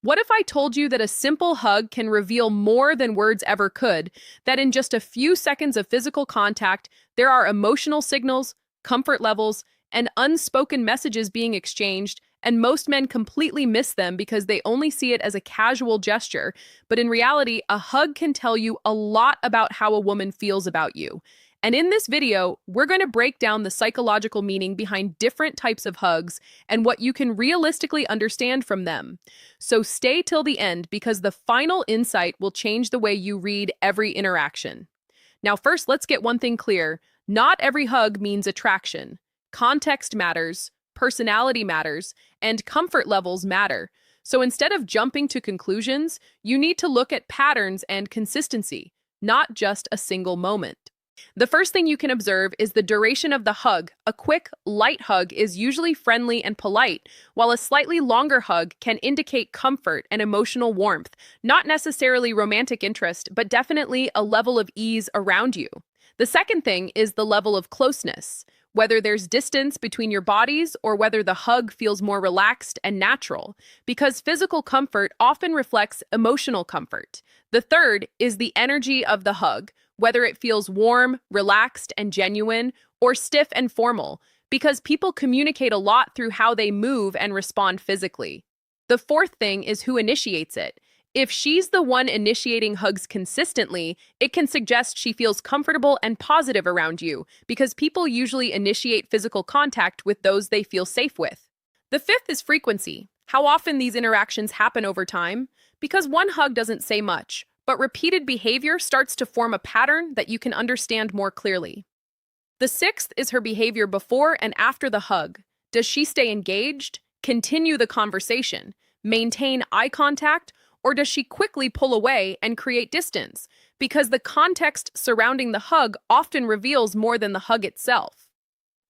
What if I told you that a simple hug can reveal more than words ever could? That in just a few seconds of physical contact, there are emotional signals, comfort levels, and unspoken messages being exchanged, and most men completely miss them because they only see it as a casual gesture. But in reality, a hug can tell you a lot about how a woman feels about you. And in this video, we're going to break down the psychological meaning behind different types of hugs and what you can realistically understand from them. So stay till the end because the final insight will change the way you read every interaction. Now, first, let's get one thing clear. Not every hug means attraction. Context matters, personality matters, and comfort levels matter. So instead of jumping to conclusions, you need to look at patterns and consistency, not just a single moment. The first thing you can observe is the duration of the hug. A quick, light hug is usually friendly and polite, while a slightly longer hug can indicate comfort and emotional warmth, not necessarily romantic interest, but definitely a level of ease around you. The second thing is the level of closeness, whether there's distance between your bodies or whether the hug feels more relaxed and natural, because physical comfort often reflects emotional comfort. The third is the energy of the hug, whether it feels warm, relaxed, and genuine, or stiff and formal, because people communicate a lot through how they move and respond physically. The fourth thing is who initiates it. If she's the one initiating hugs consistently, it can suggest she feels comfortable and positive around you, because people usually initiate physical contact with those they feel safe with. The fifth is frequency. How often these interactions happen over time? Because one hug doesn't say much, but repeated behavior starts to form a pattern that you can understand more clearly. The sixth is her behavior before and after the hug. Does she stay engaged, continue the conversation, maintain eye contact, or does she quickly pull away and create distance? Because the context surrounding the hug often reveals more than the hug itself.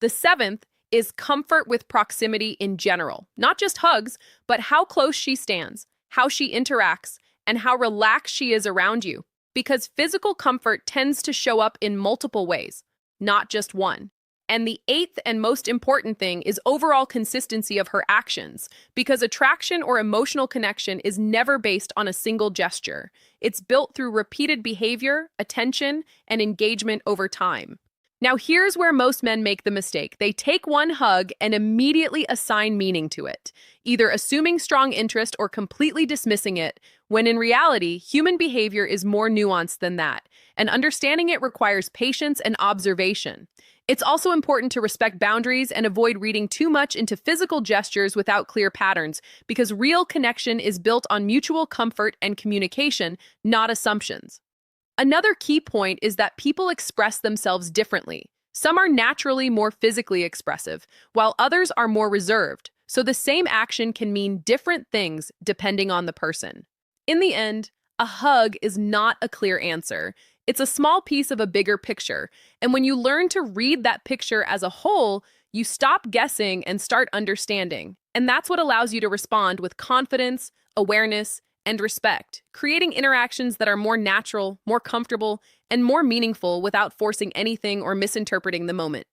The seventh is comfort with proximity in general. Not just hugs, but how close she stands, how she interacts, and how relaxed she is around you. Because physical comfort tends to show up in multiple ways, not just one. And the eighth and most important thing is overall consistency of her actions, because attraction or emotional connection is never based on a single gesture. It's built through repeated behavior, attention, and engagement over time. Now, here's where most men make the mistake. They take one hug and immediately assign meaning to it, either assuming strong interest or completely dismissing it, when in reality, human behavior is more nuanced than that, and understanding it requires patience and observation. It's also important to respect boundaries and avoid reading too much into physical gestures without clear patterns, because real connection is built on mutual comfort and communication, not assumptions. Another key point is that people express themselves differently. Some are naturally more physically expressive, while others are more reserved, so the same action can mean different things depending on the person. In the end, a hug is not a clear answer. It's a small piece of a bigger picture, and when you learn to read that picture as a whole, you stop guessing and start understanding. And that's what allows you to respond with confidence, awareness, and respect, creating interactions that are more natural, more comfortable, and more meaningful without forcing anything or misinterpreting the moment.